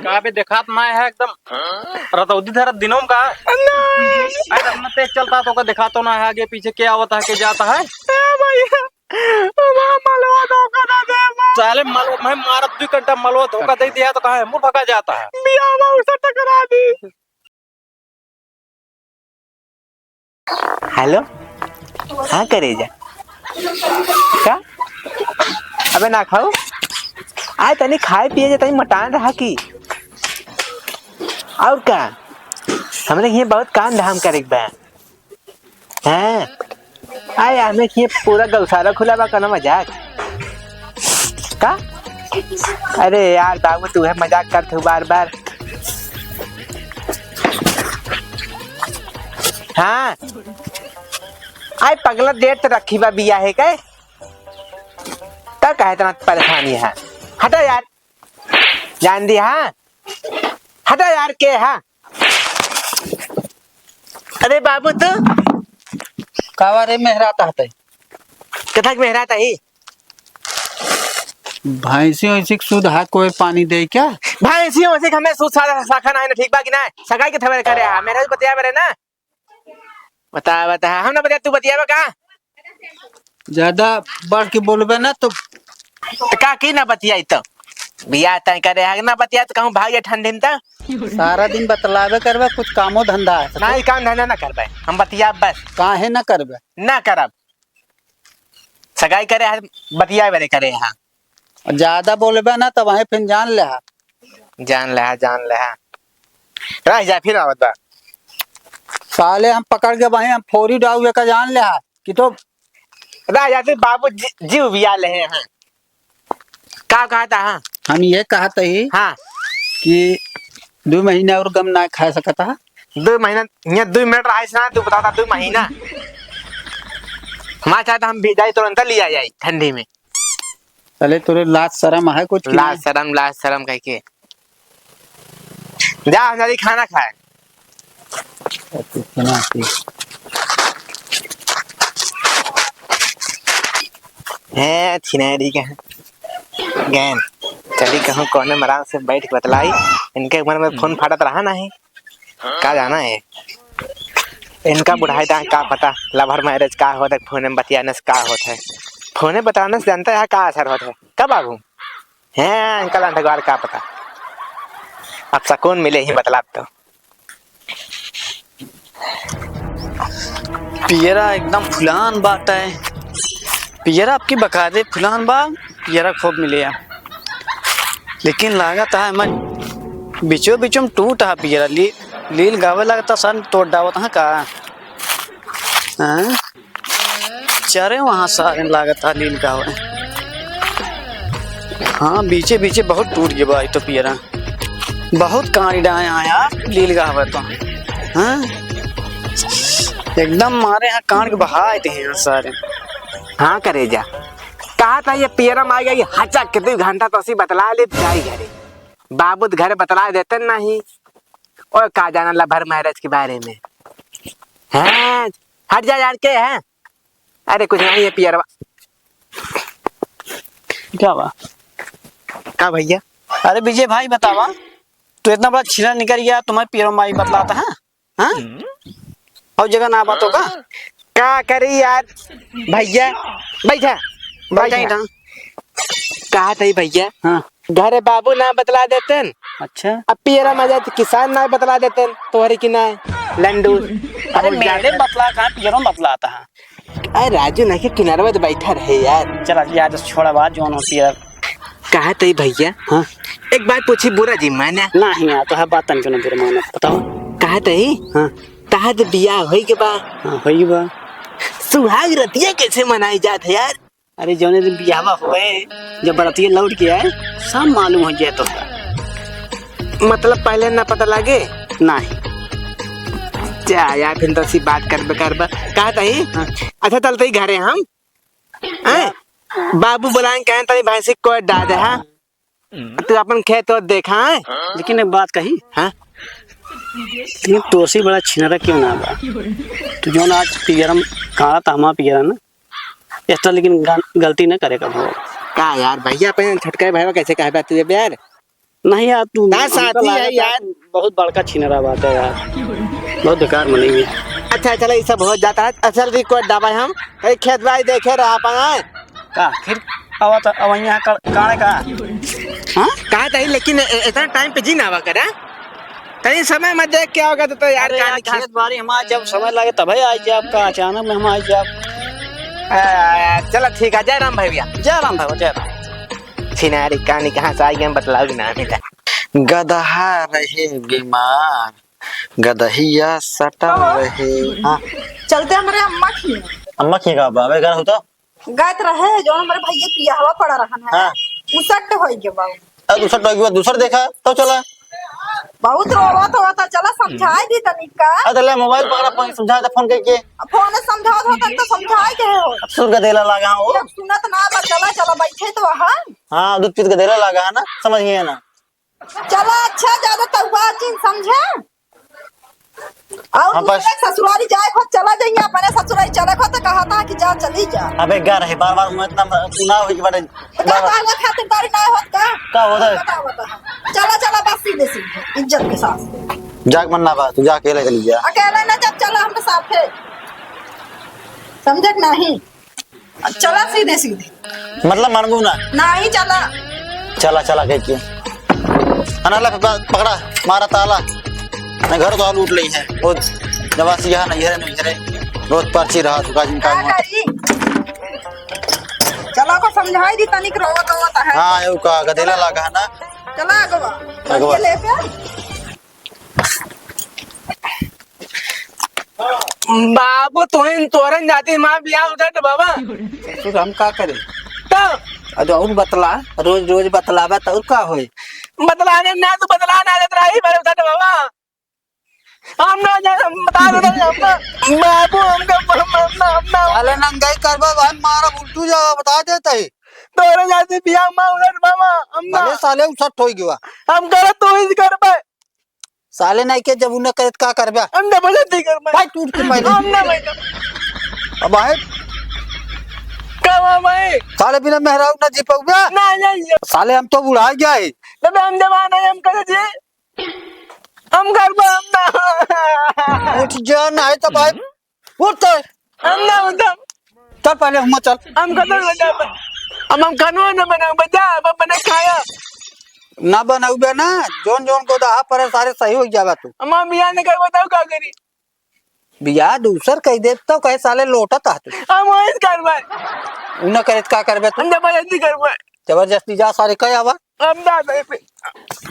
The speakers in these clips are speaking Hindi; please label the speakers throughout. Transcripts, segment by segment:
Speaker 1: कहाँ पे देखा तो मैं है एकदम रतौदी धरत दिनों का नहीं तेज चलता तो का दिखा तो ना है आगे पीछे क्या होता है क्या जाता है साले मलो मैं मारत 2 घंटा मलो धोखा दे दिया तो कहा है मुंह भगा जाता है
Speaker 2: टकरा दी। हेलो हाँ करे जा क्या अबे ना खाओ आए तनी खाए पिए जा तनी मटान रहा की और का हमने ये बहुत काम धाम करे बा हैं आए हमें ये पूरा गौशाला खुला बा करना मजाक का अरे यार बाबू तू है मजाक करते हो बार बार हाँ आए पगला डेट तो रखी बा बिया है क्या तब कहे इतना परेशानी है हटा यार जान दी हाँ हटा यार के हाँ अरे बाबू तू
Speaker 1: कावा रे मेहराता है
Speaker 2: कथक मेहराता ही
Speaker 1: भैंसी वैसी सुध है कोई पानी दे क्या
Speaker 2: भैंसियों से हमें सूद साखा ना ठीक बाकी ना सगाई के थवर करे हा मेरा बतिया मेरे ना बता हम ना बतिया तू बतिया का
Speaker 1: ज्यादा बढ़ के बोलबे ना तो
Speaker 2: का की ना बतिया तो बिया तय करे हा ना बतिया तो कहूं भाई ठंडे में ता
Speaker 1: सारा दिन बतलावे करबे कुछ कामो धंधा है
Speaker 2: ना ही काम धंधा ना करबे हम बतिया बस
Speaker 1: काहे ना करबे
Speaker 2: ना करब सगाई करे हा बतिया बेरे करे हा
Speaker 1: ज्यादा बोलबे ना तो वहीं फिर जान ले रह जा फिर आवत बा साले हम पकड़ के वहीं हम फोरी डाउए का जान ले कि तो
Speaker 2: रह जाते बाबू जीव बिया ले हैं का कहा था हाँ
Speaker 1: हम ये कहते ही
Speaker 2: हाँ
Speaker 1: कि 2 महीने और गम ना खा सकता है
Speaker 2: 2 महीना यहाँ 2 मिनट रहा ना तू बता 2 महीना हमारा चाहता हम भी जाए तुरंत लिया जाए ठंडी में
Speaker 1: चले तोरे लाज शर्म है कुछ
Speaker 2: लाज शर्म कह के जा जल्दी खाना खाए है छिनारी का गैन चली कहूँ कोने मराम से बैठ के बतलाई इनके उम्र में फोन फाटत रहा नहीं का जाना है इनका बुढ़ाई था का पता लवर मैरिज का होता है फोन में बतियाने से का होता है फोने बताने से जानता है का असर होता है कब बाबू हैं इनका लंठगवार का पता अब सुकून मिले ही बतला तो
Speaker 3: पियरा एकदम फुलान बाट है पियरा आपकी बकायदे फुलान बा पियरा खूब मिले लेकिन लागत है मैं बिचो बिचो टूट है पियरा लील गावे लगता सन तोड़ डावत है का चरे वहाँ सारे लागत है लील गावे हाँ बीचे बीचे बहुत टूट गया भाई तो पियरा बहुत कांडी डाए आया लील गावे तो हाँ एकदम मारे यहाँ कान के बहाए थे यहाँ सारे
Speaker 2: हाँ करे जा कहा था ये पियरम आ गई हचा कितने घंटा तो उसी बतला ले जाए घरे बाबू घर बतला देते नहीं और का जाना लवर मैरिज के बारे में हैं हट जा यार के हैं अरे कुछ नहीं है पियरवा
Speaker 3: क्या बा
Speaker 2: का भैया
Speaker 3: अरे विजय भाई बतावा तो इतना बड़ा छिरा निकल गया तुम्हें पियरम माई बतलाता है हाँ और जगह ना बातों
Speaker 2: का करी यार भैया बैठा कहा था भैया
Speaker 3: हाँ
Speaker 2: घरे बाबू ना बतला देते
Speaker 3: अच्छा
Speaker 2: अब पियरा मजा किसान ना बतला देते तोहरे की ना लंडू
Speaker 3: अरे मेरे बतला कहाँ पियरम बतलाता है
Speaker 2: अरे राजू ना के किनारे में तो बैठा रहे यार
Speaker 3: चला यार छोड़ा बात जो पियर
Speaker 2: कहा था भैया
Speaker 3: हाँ
Speaker 2: एक बात पूछी बुरा जी माना
Speaker 3: नहीं यार तो है बात तन क्यों बुरा माना बताओ
Speaker 2: कहा था
Speaker 3: हाँ
Speaker 2: कहा तो बिया होई के बा
Speaker 3: हाँ होई बा
Speaker 2: सुहाग रतिया कैसे मनाई जात है यार
Speaker 3: अरे जौने दिन बियाहवा हुए जब बरतिया लौट के आए सब मालूम हो जाए तो
Speaker 2: मतलब पहले ना पता लगे
Speaker 3: नहीं
Speaker 2: जा यार फिर तो सी बात करबे कहा था
Speaker 3: हाँ।
Speaker 2: अच्छा चलते ही घरे हम बाबू बुलाएं कहें तनी भैंसी को डाल दे हाँ तू अपन खेत तो देखा है
Speaker 3: लेकिन एक बात कही
Speaker 2: हाँ
Speaker 3: लेकिन तोसी बड़ा छिनरा क्यों ना बा तू जो ना आज पियरम कहा था हमारा पियरा ना ऐसा लेकिन गलती न करे कभी
Speaker 2: का यार भैया अपन छटका भाई कैसे कहे तुझे यार
Speaker 3: नहीं यार तू
Speaker 2: ना साथी है यार।
Speaker 3: बहुत बड़का छिनरा बात है यार, बहुत बेकार मनेंगे।
Speaker 2: अच्छा चलो ये सब हो जाता है। अच्छा रिकॉर्ड दबाई हम कहीं खेत बाई देखे रहा पाए
Speaker 3: का फिर आवा तो अब यहाँ काणे का हाँ
Speaker 2: कहा था लेकिन इतना टाइम पे जी ना आवा करा कहीं समय में देख क्या होगा तो यार
Speaker 3: अरे यार खेत बाड़ी हमारे जब समय लगे तभी आई जाए आपका अचानक में हम आई जाए।
Speaker 2: चलो ठीक है। जय राम भैया।
Speaker 3: जय राम भाई जय राम।
Speaker 2: छिनारी कहानी कहाँ से आई हम बतलाओगी ना बेटा।
Speaker 1: गदहा रहे बीमार, गदहिया सटा रहे। हाँ
Speaker 4: चलते हमारे अम्मा की
Speaker 1: अम्मा की का बाबे घर हो तो
Speaker 4: गायत रहे जो हमारे भैया पिया हवा पड़ा रहन है।
Speaker 1: हाँ।
Speaker 4: उसट होई के बाबू
Speaker 1: अब दूसरा टॉकी दूसरा देखा तो चला।
Speaker 4: बहुत रोवत होता चला समझाई दी तनिका।
Speaker 1: अदले मोबाइल पकड़ा फोन समझा दे फोन करके
Speaker 4: फोन समझाओ होता तो समझाई के हो।
Speaker 1: सुर का देला लगा हो।
Speaker 4: जब सुनत ना बा चला चला बैठे तो वहां
Speaker 1: हाँ दूध पीत का देला लगा है ना समझिए ना।
Speaker 4: चला अच्छा ज्यादा तौबा चीन समझे। और
Speaker 1: हाँ, बस।
Speaker 4: ससुराली जाए खो चला जाइए अपने ससुराली चले खो तो कहा था कि जा चली जा।
Speaker 1: अबे गा रहे बार बार मैं इतना सुना हो कि बारे
Speaker 4: तो क्या कहला खातिरदारी ना होत का
Speaker 1: होता है
Speaker 4: चला चला बस सीधे सीधे इज्जत के साथ
Speaker 1: जाग मन्ना बा तू जा अकेले चली जा।
Speaker 4: अकेले ना जब चला हम साथ है समझे नहीं। चला सीधे सीधे
Speaker 1: मतलब मानगू ना
Speaker 4: नहीं चला
Speaker 1: चला चला कह के अनाला पकड़ा मारा ताला मैं घर तो लूट ली है वो जवासी यहाँ नहीं है नहीं है रोज पर्ची रहा सुखा जिनका
Speaker 4: क्या करी चला को समझाई दी तनिक रोवत होता है।
Speaker 1: हाँ ये का गधेला लगा है ना।
Speaker 4: चला अगवा
Speaker 1: अगवा।
Speaker 4: ले पे
Speaker 2: बाबू तुम तोरन जाती माँ बिया उधर तो बाबा
Speaker 1: तो हम का करे
Speaker 2: तो
Speaker 1: अरे और बतला रोज रोज बतलावा तो और का होए
Speaker 2: बतलाने ना तो बतलाना देता रही मेरे उधर तो बाबा हम ना बता दो हम बाबू हमका
Speaker 1: अरे नंगाई करबा भाई मारा उल्टू जा बता देता है
Speaker 2: तोरन जाती बिया माँ उधर बाबा हम ना
Speaker 1: भले साले उसट हो गया
Speaker 2: हम कर तो ही कर पाए
Speaker 1: साले नहीं के जब उन्हें करत का करबा
Speaker 2: हम ना बजती कर पाए
Speaker 1: भाई टूट के मारे
Speaker 2: हम ना बैठो
Speaker 1: अब आए
Speaker 2: कमा भाई
Speaker 1: साले बिना मेहराऊ ना जी पाऊगा
Speaker 2: ना नहीं
Speaker 1: साले हम तो बुढ़ा गया है
Speaker 2: तब हम जवान है हम कर जी हम कर पा हम ना
Speaker 1: उठ जा ना है तो भाई उठ
Speaker 2: हम ना मतलब
Speaker 1: चल पहले हम चल
Speaker 2: हम कदर लगा हम खानो ना बना बजा अब बना खाया
Speaker 1: ना बनाऊबे ना जोन जोन को दहा पर सारे सही हो जावा तू
Speaker 2: हम मियां ने कर बताओ का करी
Speaker 1: बिया दूसर कह दे तो कहे साले लोटत आ तू
Speaker 2: हम वही कर पाए
Speaker 1: उन्हें करत का करबे तू
Speaker 2: हम जबरदस्ती कर पाए
Speaker 1: जबरदस्ती जा सारे कह आवा
Speaker 2: हम ना दे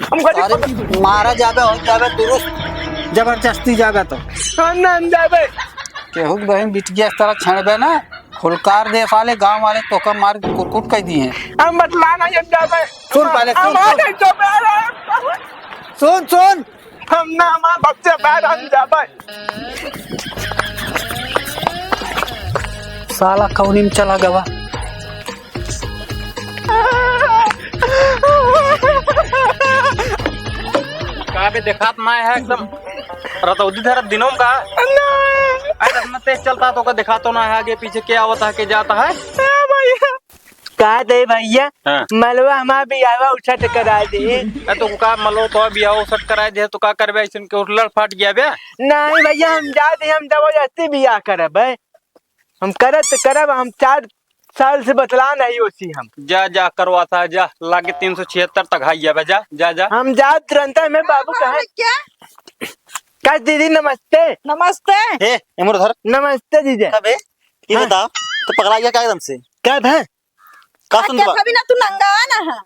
Speaker 2: हम कर
Speaker 1: सारे मारा जाबे हो जाबे दुरुस्त जबरदस्ती जाबे तो
Speaker 2: हम ना हम जाबे
Speaker 1: केहू के बहन बिटिया इस तरह छेड़बे ना खुलकार दे साले गांव वाले तो कम मार कुट कह दिए हैं
Speaker 2: हम बतलाना हम जाबे
Speaker 1: सुन पहले
Speaker 2: हम आ गए तो
Speaker 1: सुन सुन
Speaker 2: हम ना हम बच्चे बैठ हम जाबे
Speaker 1: साला कौनी में चला गवा
Speaker 5: कहा पे देखा मैं है एकदम रतौदी धरत दिनों का ऐसा इतना तेज चलता तो का दिखा तो ना है आगे पीछे क्या होता है क्या जाता है
Speaker 2: कहा दे भैया
Speaker 5: हाँ।
Speaker 2: मलवा हमारा भी आवा उछट करा दे
Speaker 5: तो का मलो तो बिया सेट कराए दे तो का करबे ऐसन के उलट फट गया बे
Speaker 2: नहीं भैया हम जाते हम जबरदस्ती बिया करब है हम करत करब हम 4 साल से बतला नहीं उसी हम
Speaker 5: जा जा करवा था जा लागे 376 तक हाई जा जा जा जा
Speaker 2: हम जा तुरंत में बाबू कहे
Speaker 4: क्या
Speaker 2: का दीदी नमस्ते
Speaker 4: नमस्ते
Speaker 1: ए इमर धर
Speaker 2: नमस्ते दीदी
Speaker 1: अबे ये
Speaker 2: हाँ।
Speaker 1: बता तो पकड़ा गया क्या एकदम से
Speaker 2: कब है
Speaker 1: का सुन
Speaker 4: क्या
Speaker 1: बा
Speaker 4: कभी ना तू नंगा ना है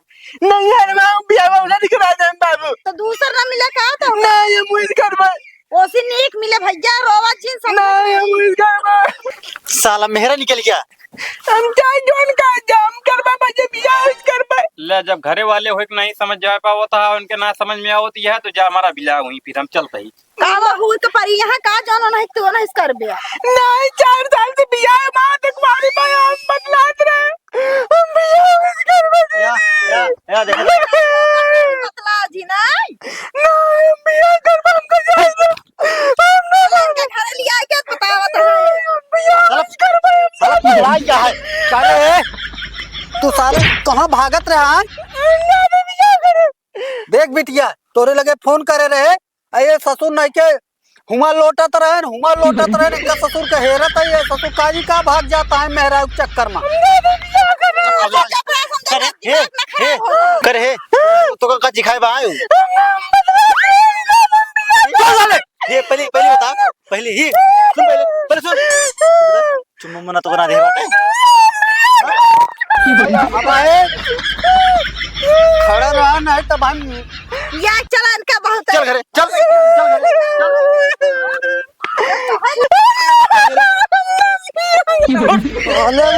Speaker 2: नहीं यार मैं बिया वाला दिखा दे बाबू
Speaker 4: तो दूसर ना मिला का तो
Speaker 2: नहीं हम मुझ करबे
Speaker 4: ओसी नीक मिले भैया रोवा चीन समझ
Speaker 2: नहीं हम मुझ करबे
Speaker 1: साला मेहरा निकल गया
Speaker 2: हम चाहे जोन का जाम करबे बजे बिया करबे
Speaker 5: ले जब घरे वाले हो नहीं समझ जा पा होता है उनके ना समझ में आवती है तो जा हमारा बिला हुई फिर हम चलते ही
Speaker 4: का बहू के परी यहाँ का जानो नहीं तू नहीं कर बिया
Speaker 2: नहीं 4 साल से बिया है मां तक मारी पाया हम बतलात रहे हम बिया करबे
Speaker 1: या देख
Speaker 4: बतला जी नहीं
Speaker 2: नहीं हम बिया करबे हमको जाए दो हम ना
Speaker 4: लड़का घर लिया के बतावत है
Speaker 2: बिया करबे
Speaker 1: साला पिघला क्या है साले तू साले कहाँ भागत रहा है देख बिटिया तोरे लगे फोन करे रहे ये ससुर नहीं के हुआ लौटत रहे इनका ससुर का हेरत है ये ससुर काजी का भाग जाता है मेहरा चक्कर में
Speaker 6: करे हे तो का दिखाए बा आयो ये पहले बता पहले ही सुन पहले सुन चुम्मा मना तो ना दे बाटे
Speaker 1: अब आए खड़ा रहा नहीं तब हम
Speaker 4: या चला इनका बहुत
Speaker 6: चल घरे चल
Speaker 1: अरे